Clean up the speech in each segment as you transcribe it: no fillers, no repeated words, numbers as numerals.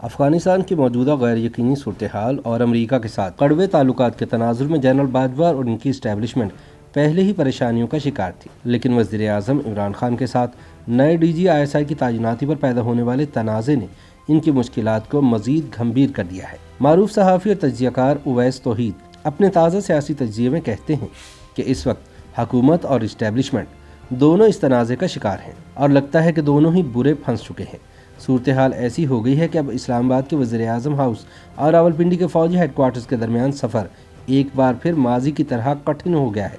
افغانستان کی موجودہ غیر یقینی صورتحال اور امریکہ کے ساتھ کڑوے تعلقات کے تناظر میں جنرل باجوہ اور ان کی اسٹیبلشمنٹ پہلے ہی پریشانیوں کا شکار تھی، لیکن وزیر اعظم عمران خان کے ساتھ نئے DG ISI کی تعیناتی پر پیدا ہونے والے تنازع نے ان کی مشکلات کو مزید گھمبیر کر دیا ہے۔ معروف صحافی اور تجزیہ کار اویس توحید اپنے تازہ سیاسی تجزیے میں کہتے ہیں کہ اس وقت حکومت اور اسٹیبلشمنٹ دونوں اس تنازع کا شکار ہیں اور لگتا ہے کہ دونوں ہی برے پھنس چکے ہیں۔ صورتحال ایسی ہو گئی ہے کہ اب اسلام آباد کے وزیر اعظم ہاؤس اور راولپنڈی کے فوجی ہیڈ کوارٹرز کے درمیان سفر ایک بار پھر ماضی کی طرح کٹھن ہو گیا ہے۔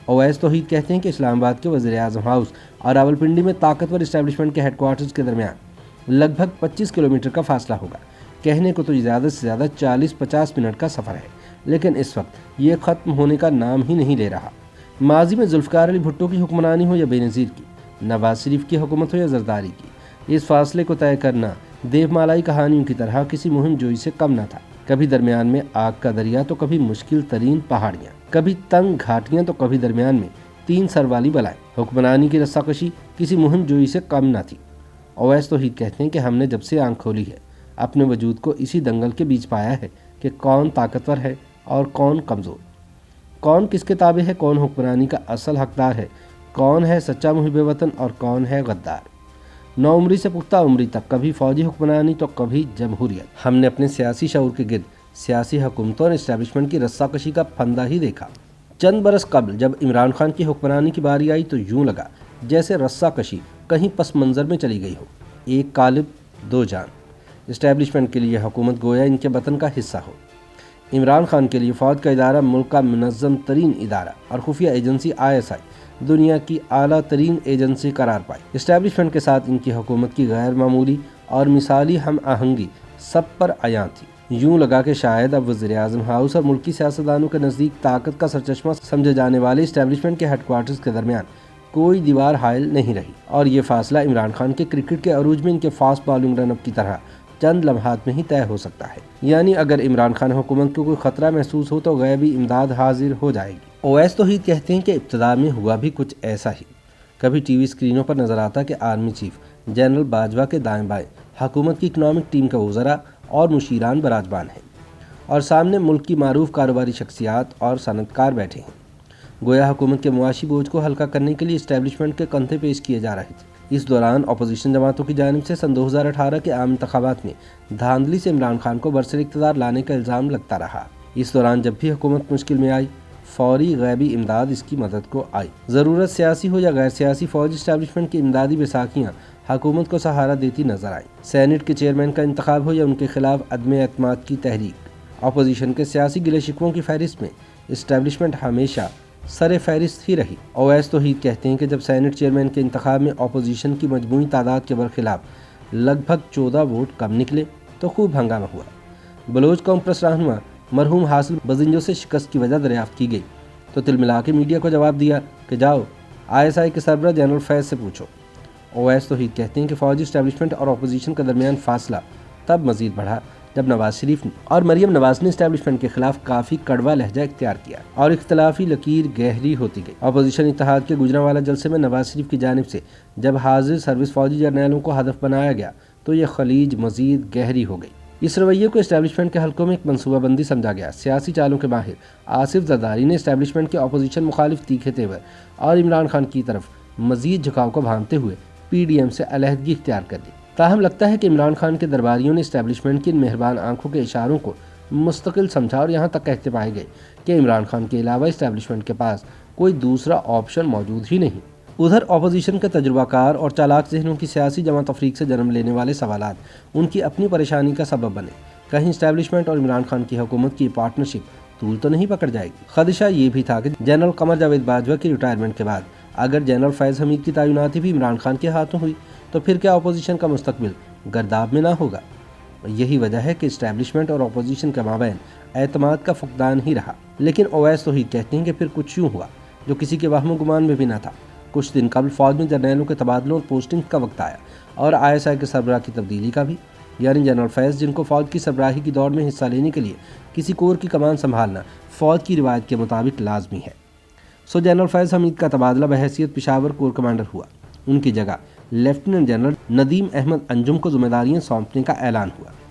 اویس توحید کہتے ہیں کہ اسلام آباد کے وزیر اعظم ہاؤس اور راولپنڈی میں طاقتور اسٹیبلشمنٹ کے ہیڈ کوارٹرز کے درمیان لگ بھگ 25 کلومیٹر کا فاصلہ ہوگا۔ کہنے کو تو زیادہ سے زیادہ 40-50 منٹ کا سفر ہے، لیکن اس وقت یہ ختم ہونے کا نام ہی نہیں لے رہا۔ ماضی میں ذوالفقار علی بھٹو کی حکمرانی ہو یا بے نظیر کی، نواز شریف کی حکومت ہو یا زرداری کی، اس فاصلے کو طے کرنا دیو مالائی کہانیوں کی طرح کسی مہم جوئی سے کم نہ تھا۔ کبھی درمیان میں آگ کا دریا تو کبھی مشکل ترین پہاڑیاں، کبھی تنگ گھاٹیاں تو کبھی درمیان میں 3 سر والی بلائیں۔ حکمرانی کی رسہ کشی کسی مہم جوئی سے کم نہ تھی۔ اویس توحید کہتے ہیں کہ ہم نے جب سے آنکھ کھولی ہے اپنے وجود کو اسی دنگل کے بیچ پایا ہے کہ کون طاقتور ہے اور کون کمزور، کون کس کے تابع ہے، کون حکمرانی کا اصل حقدار ہے، کون ہے سچا محب وطن اور کون ہے غدار۔ نو عمری سے پختہ عمری تک کبھی فوجی حکمرانی تو کبھی جمہوریت، ہم نے اپنے سیاسی شعور کے گرد سیاسی حکومتوں اور اسٹیبلشمنٹ کی رسہ کشی کا پھندا ہی دیکھا۔ چند برس قبل جب عمران خان کی حکمرانی کی باری آئی تو یوں لگا جیسے رسہ کشی کہیں پس منظر میں چلی گئی ہو، ایک قالب دو جان۔ اسٹیبلشمنٹ کے لیے حکومت گویا ان کے وطن کا حصہ ہو۔ عمران خان کے لیے فوج کا ادارہ ملک کا منظم ترین ادارہ اور خفیہ ایجنسی ISI دنیا کی اعلیٰ ترین ایجنسی قرار پائی۔ اسٹیبلشمنٹ کے ساتھ ان کی حکومت کی غیر معمولی اور مثالی ہم آہنگی سب پر عیاں تھی۔ یوں لگا کہ شاید اب وزیر اعظم ہاؤس اور ملکی سیاستدانوں کے نزدیک طاقت کا سرچشمہ سمجھے جانے والے اسٹیبلشمنٹ کے ہیڈ کوارٹرز کے درمیان کوئی دیوار حائل نہیں رہی، اور یہ فاصلہ عمران خان کے کرکٹ کے عروج میں ان کے فاسٹ بالنگ رن اپ کی طرح چند لمحات میں ہی طے ہو سکتا ہے۔ یعنی اگر عمران خان حکومت کو کوئی خطرہ محسوس ہو تو غیبی امداد حاضر ہو جائے گی۔ اویس توحید کہتے ہیں کہ ابتدا میں ہوا بھی کچھ ایسا ہی۔ کبھی ٹی وی اسکرینوں پر نظر آتا کہ آرمی چیف جنرل باجوہ کے دائیں بائیں حکومت کی اکنامک ٹیم کا وزراء اور مشیران براجمان ہیں، اور سامنے ملک کی معروف کاروباری شخصیات اور صنعت کار بیٹھے ہیں۔ گویا حکومت کے معاشی بوجھ کو ہلکا کرنے کے لیے اسٹیبلشمنٹ کے کندھے پیش کیے جا رہے تھے۔ اس دوران اپوزیشن جماعتوں کی جانب سے سن 2018 کے عام انتخابات میں دھاندلی سے عمران خان کو برسر اقتدار لانے کا الزام لگتا رہا۔ اس دوران جب بھی حکومت مشکل میں آئی، فوری غیبی امداد اس کی مدد کو آئی۔ ضرورت سیاسی ہو یا غیر سیاسی، فوجی اسٹیبلشمنٹ کی امدادی بیساکھیاں حکومت کو سہارا دیتی نظر آئیں۔ سینٹ کے چیئرمین کا انتخاب ہو یا ان کے خلاف عدم اعتماد کی تحریک، اپوزیشن کے سیاسی گلے شکووں کی فہرست میں اسٹیبلشمنٹ ہمیشہ سر فہرست ہی رہی۔ اویس توحید کہتے ہیں کہ جب سینٹ چیئرمین کے انتخاب میں اپوزیشن کی مجموعی تعداد کے برخلاف لگ بھگ 14 ووٹ کم نکلے تو خوب ہنگامہ ہوا۔ بلوچ قوم پرست رہنما مرحوم حاصل بزنجو سے شکست کی وجہ دریافت کی گئی تو تل ملا کے میڈیا کو جواب دیا کہ جاؤ ISI کے سربراہ جنرل فیض سے پوچھو۔ اویس توحید کہتے ہیں کہ فوجی اسٹیبلشمنٹ اور اپوزیشن کے درمیان فاصلہ تب مزید بڑھا جب نواز شریف اور مریم نواز نے اسٹیبلشمنٹ کے خلاف کافی کڑوا لہجہ اختیار کیا اور اختلافی لکیر گہری ہوتی گئی۔ اپوزیشن اتحاد کے گوجرانوالہ جلسے میں نواز شریف کی جانب سے جب حاضر سروس فوجی جرنیلوں کو ہدف بنایا گیا تو یہ خلیج مزید گہری ہو گئی۔ اس رویے کو اسٹیبلشمنٹ کے حلقوں میں ایک منصوبہ بندی سمجھا گیا۔ سیاسی چالوں کے ماہر آصف زرداری نے اسٹیبلشمنٹ کے اپوزیشن مخالف تیکھے تیور اور عمران خان کی طرف مزید جھکاؤ کو بھانپتے ہوئے PDM سے علیحدگی اختیار کر لی۔ تاہم لگتا ہے کہ عمران خان کے درباریوں نے اسٹیبلشمنٹ کی ان مہربان آنکھوں کے اشاروں کو مستقل سمجھا اور یہاں تک کہتے پائے گئے کہ عمران خان کے علاوہ اسٹیبلشمنٹ کے پاس کوئی دوسرا آپشن موجود ہی نہیں۔ ادھر اپوزیشن کے تجربہ کار اور چالاک ذہنوں کی سیاسی جمع تفریق سے جنم لینے والے سوالات ان کی اپنی پریشانی کا سبب بنے۔ کہیں اسٹیبلشمنٹ اور عمران خان کی حکومت کی پارٹنرشپ طول تو نہیں پکڑ جائے گی۔ خدشہ یہ بھی تھا کہ جنرل قمر جاوید باجوہ کی ریٹائرمنٹ کے بعد اگر جنرل فیض حمید کی تعیناتی بھی عمران خان کے ہاتھوں ہوئی تو پھر کیا اپوزیشن کا مستقبل گرداب میں نہ ہوگا؟ یہی وجہ ہے کہ اسٹیبلشمنٹ اور اپوزیشن کے مابین اعتماد کا فقدان ہی رہا۔ لیکن اویس توحید کہتے ہیں کہ پھر کچھ یوں ہوا جو کسی کے وہم و گمان میں بھی نہ تھا۔ کچھ دن قبل فوج میں جرنیلوں کے تبادلوں اور پوسٹنگ کا وقت آیا اور ISI کے سربراہ کی تبدیلی کا بھی، یعنی جنرل فیض جن کو فوج کی سربراہی کی دوڑ میں حصہ لینے کے لیے کسی کور کی کمان سنبھالنا فوج کی روایت کے مطابق لازمی ہے، سو جنرل فیض حمید کا تبادلہ بحیثیت پشاور کور کمانڈر ہوا۔ ان کی جگہ لیفٹیننٹ جنرل ندیم احمد انجم کو ذمہ داریاں سونپنے کا اعلان ہوا۔